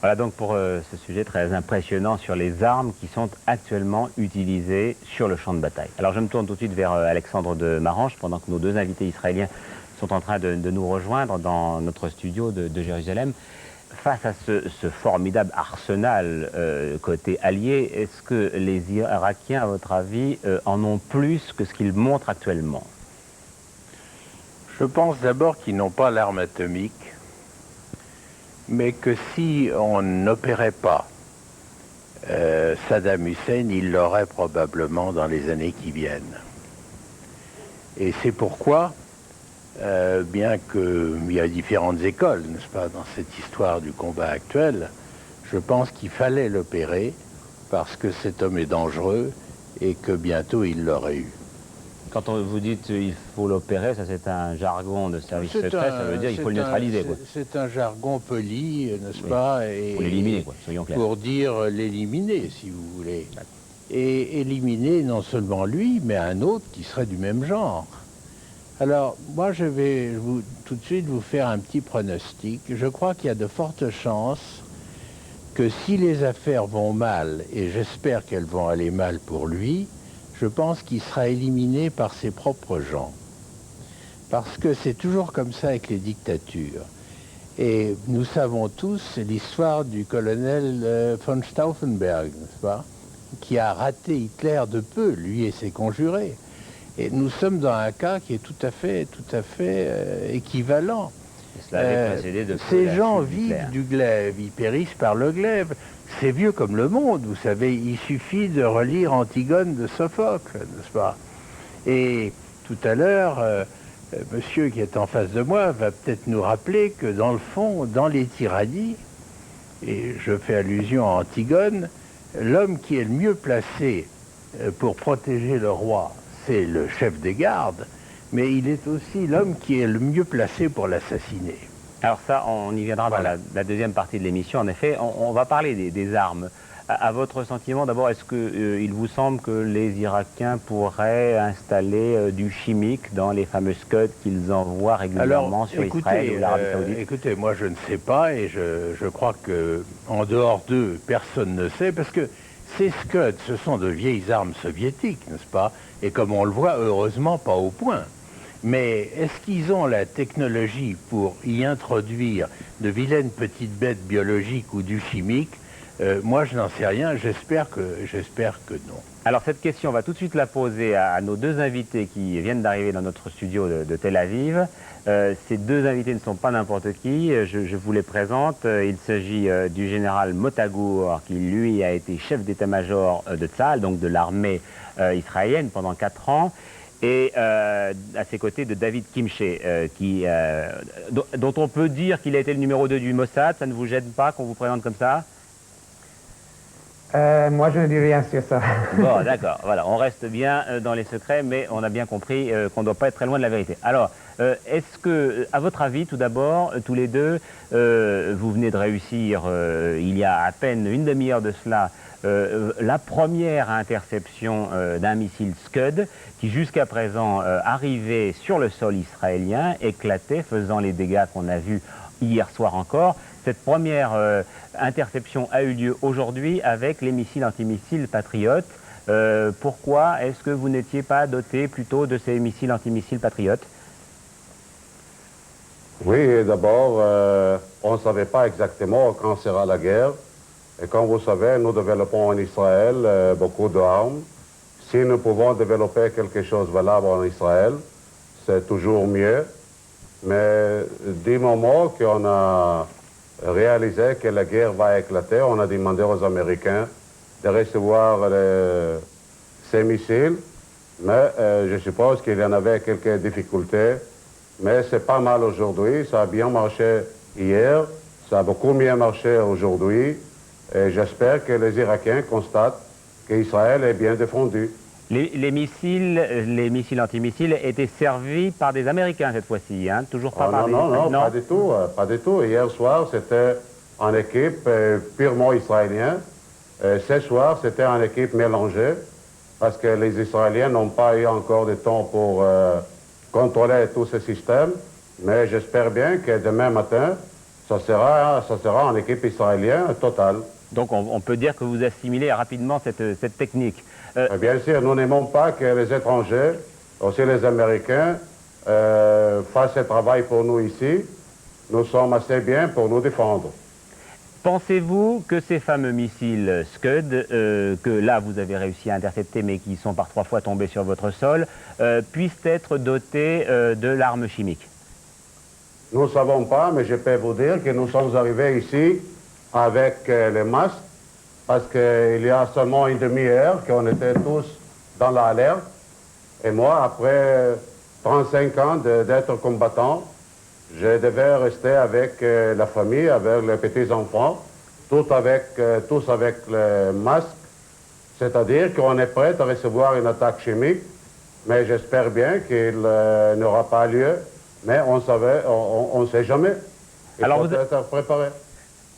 Voilà donc pour ce sujet très impressionnant sur les armes qui sont actuellement utilisées sur le champ de bataille. Alors je me tourne tout de suite vers Alexandre de Marange, pendant que nos deux invités israéliens sont en train de nous rejoindre dans notre studio de Jérusalem. Face à ce formidable arsenal côté allié, est-ce que les Irakiens, à votre avis, en ont plus que ce qu'ils montrent actuellement? Je pense d'abord qu'ils n'ont pas l'arme atomique, mais que si on n'opérait pas Saddam Hussein, il l'aurait probablement dans les années qui viennent. Et c'est pourquoi, bien qu'il y a différentes écoles, n'est-ce pas, dans cette histoire du combat actuel, je pense qu'il fallait l'opérer parce que cet homme est dangereux et que bientôt il l'aurait eu. Quand vous dites il faut l'opérer, ça c'est un jargon de service secret, ça veut dire qu'il faut le neutraliser. C'est un jargon poli, n'est-ce pas? Pour l'éliminer, soyons clairs. Pour dire l'éliminer, si vous voulez. Et éliminer non seulement lui, mais un autre qui serait du même genre. Alors, moi je vais tout de suite vous faire un petit pronostic. Je crois qu'il y a de fortes chances que si les affaires vont mal, et j'espère qu'elles vont aller mal pour lui, je pense qu'il sera éliminé par ses propres gens. Parce que c'est toujours comme ça avec les dictatures. Et nous savons tous l'histoire du colonel von Stauffenberg, n'est-ce pas, qui a raté Hitler de peu, lui et ses conjurés. Et nous sommes dans un cas qui est tout à fait équivalent. Ces gens vivent du glaive, ils périssent par le glaive. C'est vieux comme le monde, vous savez, il suffit de relire Antigone de Sophocle, n'est-ce pas? Et tout à l'heure, monsieur qui est en face de moi va peut-être nous rappeler que dans le fond, dans les tyrannies, et je fais allusion à Antigone, l'homme qui est le mieux placé pour protéger le roi, c'est le chef des gardes, mais il est aussi l'homme qui est le mieux placé pour l'assassiner. Alors ça, on y viendra dans la deuxième partie de l'émission. En effet, on va parler des armes. À votre sentiment, d'abord, est-ce qu'il vous semble que les Irakiens pourraient installer du chimique dans les fameux Scud qu'ils envoient régulièrement sur Israël ou l'Arabie Saoudite? Écoutez, moi je ne sais pas et je crois qu'en dehors d'eux, personne ne sait, parce que ces Scud, ce sont de vieilles armes soviétiques, n'est-ce pas? Et comme on le voit, heureusement pas au point. Mais est-ce qu'ils ont la technologie pour y introduire de vilaines petites bêtes biologiques ou du chimique? Moi, je n'en sais rien. J'espère que non. Alors, cette question, on va tout de suite la poser à nos deux invités qui viennent d'arriver dans notre studio de Tel Aviv. Ces deux invités ne sont pas n'importe qui. Je vous les présente. Il s'agit du général Motagour, qui, lui, a été chef d'état-major de Tzahal, donc de l'armée israélienne, pendant 4 ans. Et à ses côtés de David Kimché, dont on peut dire qu'il a été le numéro 2 du Mossad. Ça ne vous gêne pas qu'on vous présente comme ça? Moi, je ne dis rien sur ça. Bon, d'accord. Voilà, on reste bien dans les secrets, mais on a bien compris qu'on ne doit pas être très loin de la vérité. Alors, est-ce que, à votre avis, tout d'abord, tous les deux, vous venez de réussir, il y a à peine une demi-heure de cela, la première interception d'un missile Scud qui jusqu'à présent arrivait sur le sol israélien, éclatait, faisant les dégâts qu'on a vus hier soir encore. Cette première interception a eu lieu aujourd'hui avec les missiles antimissiles Patriot. Pourquoi est-ce que vous n'étiez pas doté plutôt de ces missiles antimissiles Patriot? Oui, d'abord, on ne savait pas exactement quand sera la guerre. Et comme vous savez, nous développons en Israël beaucoup d'armes. Si nous pouvons développer quelque chose de valable en Israël, c'est toujours mieux. Mais du moment qu'on a réalisé que la guerre va éclater, on a demandé aux Américains de recevoir ces missiles. Mais je suppose qu'il y en avait quelques difficultés. Mais c'est pas mal aujourd'hui. Ça a bien marché hier. Ça a beaucoup mieux marché aujourd'hui. Et j'espère que les Irakiens constatent qu'Israël est bien défendu. Les missiles antimissiles étaient servis par des Américains cette fois-ci, hein? Toujours pas par des... Non, pas du tout, pas du tout. Hier soir, c'était en équipe purement israélienne. Ce soir, c'était en équipe mélangée, parce que les Israéliens n'ont pas eu encore de temps pour contrôler tout ce système. Mais j'espère bien que demain matin, ça sera en équipe israélienne totale. Donc on peut dire que vous assimilez rapidement cette technique. Bien sûr, nous n'aimons pas que les étrangers, aussi les Américains, fassent ce travail pour nous ici. Nous sommes assez bien pour nous défendre. Pensez-vous que ces fameux missiles Scud, que là vous avez réussi à intercepter mais qui sont par 3 fois tombés sur votre sol, puissent être dotés de l'arme chimique? Nous ne savons pas, mais je peux vous dire que nous sommes arrivés ici avec les masques, parce qu'il y a seulement une demi-heure qu'on était tous dans l'alerte. Et moi, après 35 ans d'être combattant, je devais rester avec la famille, avec les petits-enfants, tous avec le masque. C'est-à-dire qu'on est prêt à recevoir une attaque chimique, mais j'espère bien qu'il n'aura pas lieu. Mais on ne sait jamais. Il faut être préparé.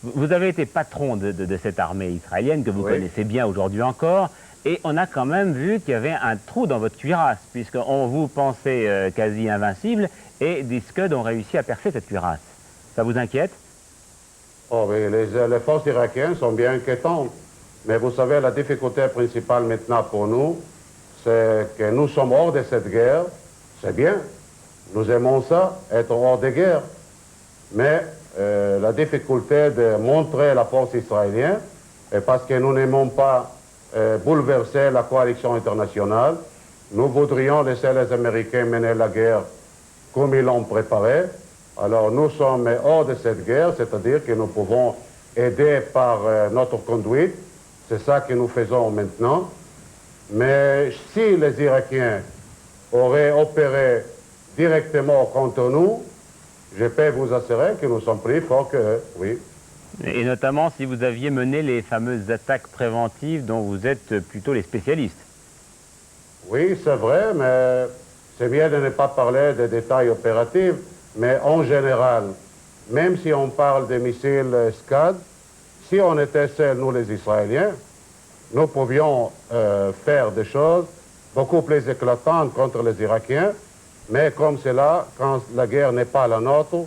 Vous avez été patron de cette armée israélienne que vous connaissez bien aujourd'hui encore, et on a quand même vu qu'il y avait un trou dans votre cuirasse, puisqu'on vous pensait quasi invincible, et des Scud ont réussi à percer cette cuirasse. Ça vous inquiète? Oh oui, les forces irakiennes sont bien inquiétantes. Mais vous savez, la difficulté principale maintenant pour nous, c'est que nous sommes hors de cette guerre. C'est bien. Nous aimons ça, être hors de guerre. Mais la difficulté de montrer la force israélienne, est parce que nous n'aimons pas bouleverser la coalition internationale, nous voudrions laisser les Américains mener la guerre comme ils l'ont préparée. Alors nous sommes hors de cette guerre, c'est-à-dire que nous pouvons aider par notre conduite. C'est ça que nous faisons maintenant. Mais si les Irakiens auraient opéré directement contre nous, je peux vous assurer que nous sommes plus forts qu'eux, oui. Et notamment si vous aviez mené les fameuses attaques préventives dont vous êtes plutôt les spécialistes. Oui, c'est vrai, mais c'est bien de ne pas parler des détails opératifs. Mais en général, même si on parle des missiles Scud, si on était seuls, nous les Israéliens, nous pouvions faire des choses beaucoup plus éclatantes contre les Irakiens. Mais comme c'est là, quand la guerre n'est pas la nôtre,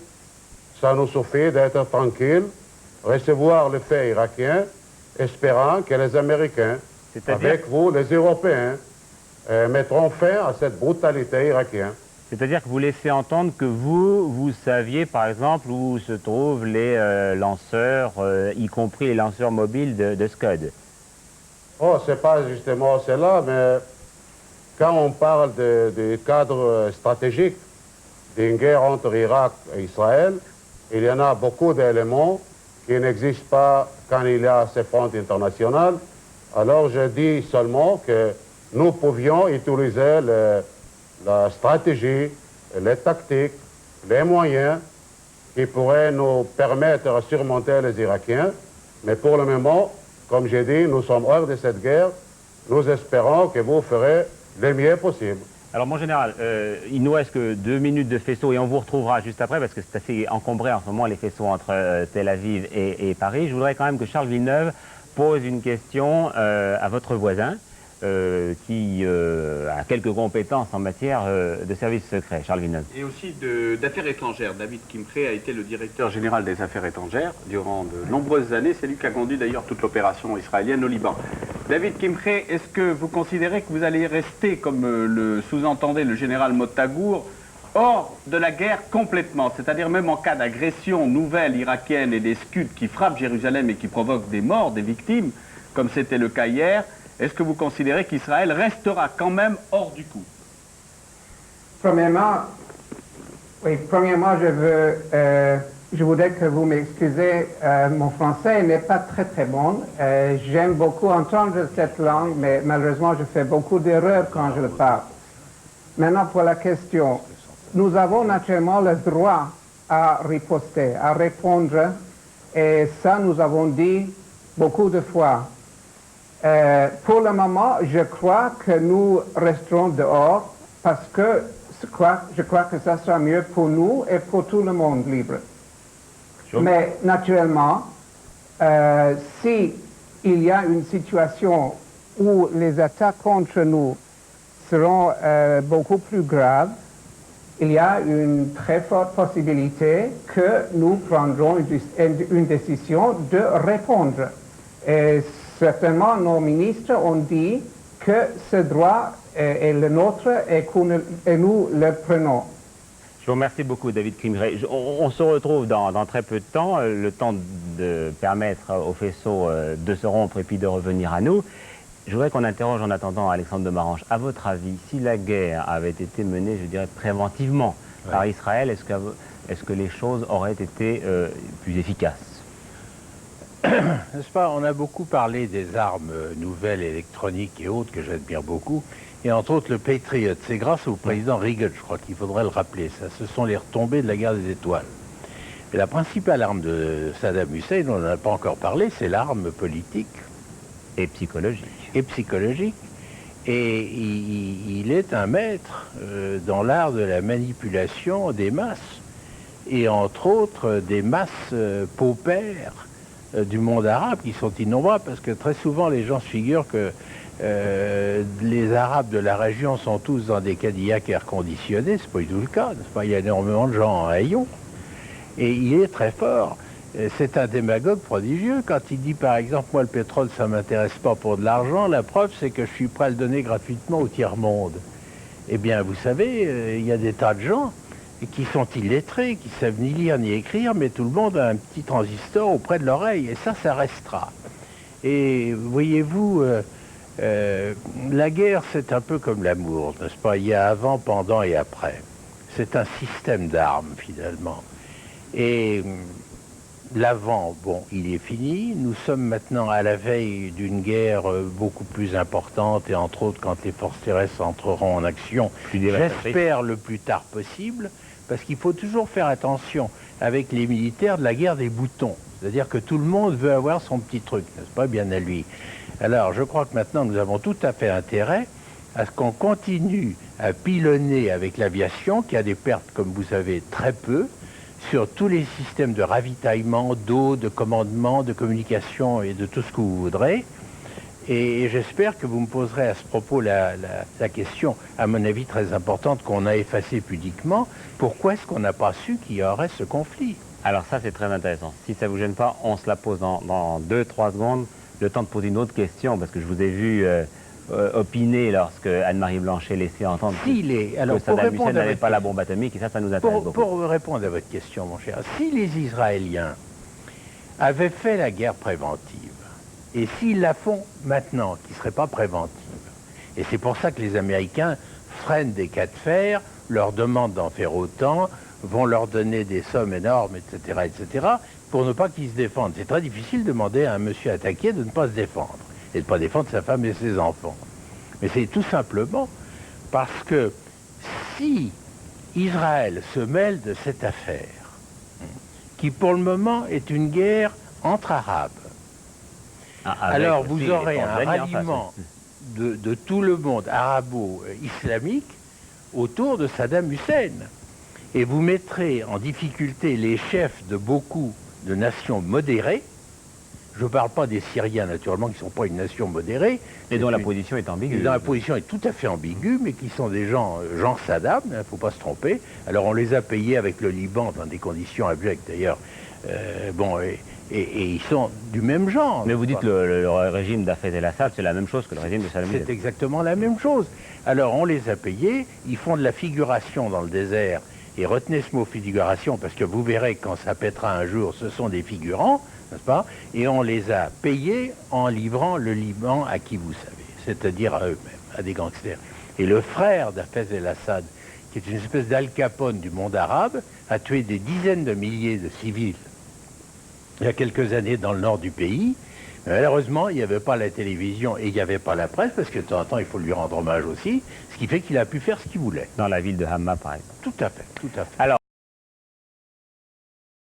ça nous suffit d'être tranquilles, recevoir le fait irakien, espérant que les Américains, avec vous, les Européens, mettront fin à cette brutalité irakienne. C'est-à-dire que vous laissez entendre que vous saviez, par exemple, où se trouvent les lanceurs, y compris les lanceurs mobiles de Scud. Oh, c'est pas justement cela, mais quand on parle du cadre stratégique d'une guerre entre Irak et Israël, il y en a beaucoup d'éléments qui n'existent pas quand il y a ces fronts internationales. Alors je dis seulement que nous pouvions utiliser la stratégie, les tactiques, les moyens qui pourraient nous permettre de surmonter les Irakiens. Mais pour le moment, comme j'ai dit, nous sommes hors de cette guerre. Nous espérons que vous ferez le mieux possible. Alors mon général, il nous reste que 2 minutes de faisceau et on vous retrouvera juste après parce que c'est assez encombré en ce moment les faisceaux entre Tel Aviv et Paris. Je voudrais quand même que Charles Villeneuve pose une question à votre voisin qui a quelques compétences en matière de services secrets. Charles Villeneuve. Et aussi d'affaires étrangères. David Kimpré a été le directeur général des affaires étrangères durant de nombreuses années. C'est lui qui a conduit d'ailleurs toute l'opération israélienne au Liban. David Kimpré, est-ce que vous considérez que vous allez rester, comme le sous-entendait le général Mottagour, hors de la guerre complètement, c'est-à-dire même en cas d'agression nouvelle irakienne et des Scuds qui frappent Jérusalem et qui provoquent des morts, des victimes, comme c'était le cas hier, est-ce que vous considérez qu'Israël restera quand même hors du coup? Premièrement, je voudrais que vous m'excusez, mon français n'est pas très bon. J'aime beaucoup entendre cette langue, mais malheureusement, je fais beaucoup d'erreurs quand je le parle. Maintenant, pour la question, nous avons naturellement le droit à riposter, à répondre, et ça, nous avons dit beaucoup de fois. Pour le moment, je crois que nous resterons dehors parce que je crois que ça sera mieux pour nous et pour tout le monde libre. Mais naturellement, si il y a une situation où les attaques contre nous seront beaucoup plus graves, il y a une très forte possibilité que nous prendrons une décision de répondre. Et certainement, nos ministres ont dit que ce droit est le nôtre et nous le prenons. Je vous remercie beaucoup, David Kimrey. On se retrouve dans très peu de temps, le temps de permettre au faisceau de se rompre et puis de revenir à nous. Je voudrais qu'on interroge en attendant Alexandre de Marange. À votre avis, si la guerre avait été menée, je dirais, préventivement par Israël, est-ce que les choses auraient été plus efficaces? N'est-ce pas? On a beaucoup parlé des armes nouvelles, électroniques et autres que j'admire beaucoup. Et entre autres le Patriot. C'est grâce au président Reagan, je crois qu'il faudrait le rappeler. Ça, ce sont les retombées de la guerre des étoiles. Et la principale arme de Saddam Hussein, on n'en a pas encore parlé, c'est l'arme politique. Et psychologique. Et psychologique. Et il est un maître dans l'art de la manipulation des masses. Et entre autres, des masses paupères du monde arabe qui sont innombrables, parce que très souvent les gens se figurent que les Arabes de la région sont tous dans des Cadillacs air conditionnés. C'est pas du tout le cas, n'est-ce pas? Il y a énormément de gens en haillons. Et il est très fort. C'est un démagogue prodigieux. Quand il dit, par exemple, moi, le pétrole, ça ne m'intéresse pas pour de l'argent, la preuve, c'est que je suis prêt à le donner gratuitement au tiers-monde. Eh bien, vous savez, il y a des tas de gens qui sont illettrés, qui ne savent ni lire ni écrire, mais tout le monde a un petit transistor auprès de l'oreille. Et ça restera. Et voyez-vous, la guerre, c'est un peu comme l'amour, n'est-ce pas? Il y a avant, pendant et après. C'est un système d'armes, finalement. Et l'avant, bon, il est fini. Nous sommes maintenant à la veille d'une guerre beaucoup plus importante, et entre autres quand les forces terrestres entreront en action, j'espère le plus tard possible, parce qu'il faut toujours faire attention avec les militaires de la guerre des boutons. C'est-à-dire que tout le monde veut avoir son petit truc, n'est-ce pas, bien à lui. Alors, je crois que maintenant, nous avons tout à fait intérêt à ce qu'on continue à pilonner avec l'aviation, qui a des pertes, comme vous savez, très peu, sur tous les systèmes de ravitaillement, d'eau, de commandement, de communication et de tout ce que vous voudrez. Et j'espère que vous me poserez à ce propos la question, à mon avis très importante, qu'on a effacée pudiquement. Pourquoi est-ce qu'on n'a pas su qu'il y aurait ce conflit? Alors ça, c'est très intéressant. Si ça ne vous gêne pas, on se la pose dans 2-3 secondes. Le temps de poser une autre question, parce que je vous ai vu opiner lorsque Anne-Marie Blanchet laissait entendre que Saddam Hussein n'avait pas la bombe atomique, et ça nous intéresse beaucoup. Pour répondre à votre question, mon cher, si les Israéliens avaient fait la guerre préventive, et s'ils la font maintenant, qui ne serait pas préventive, et c'est pour ça que les Américains freinent des cas de fer, leur demandent d'en faire autant, vont leur donner des sommes énormes, etc., etc., pour ne pas qu'ils se défendent. C'est très difficile de demander à un monsieur attaqué de ne pas se défendre, et de ne pas défendre sa femme et ses enfants. Mais c'est tout simplement parce que si Israël se mêle de cette affaire, qui pour le moment est une guerre entre Arabes, alors vous aurez un ralliement de tout le monde arabo-islamique autour de Saddam Hussein. Et vous mettrez en difficulté les chefs de beaucoup de nations modérées. Je ne parle pas des Syriens, naturellement, qui ne sont pas une nation modérée. Et dont la position est ambiguë. Dont la position est tout à fait ambiguë, mais qui sont des gens, genre Saddam, il ne faut pas se tromper. Alors on les a payés avec le Liban dans des conditions abjectes, d'ailleurs. Et ils sont du même genre. Mais vous dites le régime d'Hafez el-Assad, c'est la même chose que le régime de Saddam Hussein. C'est exactement la même chose. Alors on les a payés, ils font de la figuration dans le désert. Et retenez ce mot figuration, parce que vous verrez que quand ça pètera un jour, ce sont des figurants, n'est-ce pas? Et on les a payés en livrant le Liban à qui vous savez, c'est-à-dire à eux-mêmes, à des gangsters. Et le frère d'Hafez el-Assad, qui est une espèce d'Al Capone du monde arabe, a tué des dizaines de milliers de civils il y a quelques années dans le nord du pays. Mais malheureusement, il n'y avait pas la télévision et il n'y avait pas la presse, parce que de temps en temps, il faut lui rendre hommage aussi, ce qui fait qu'il a pu faire ce qu'il voulait. Dans la ville de Hama, par exemple. Tout à fait, tout à fait. Alors,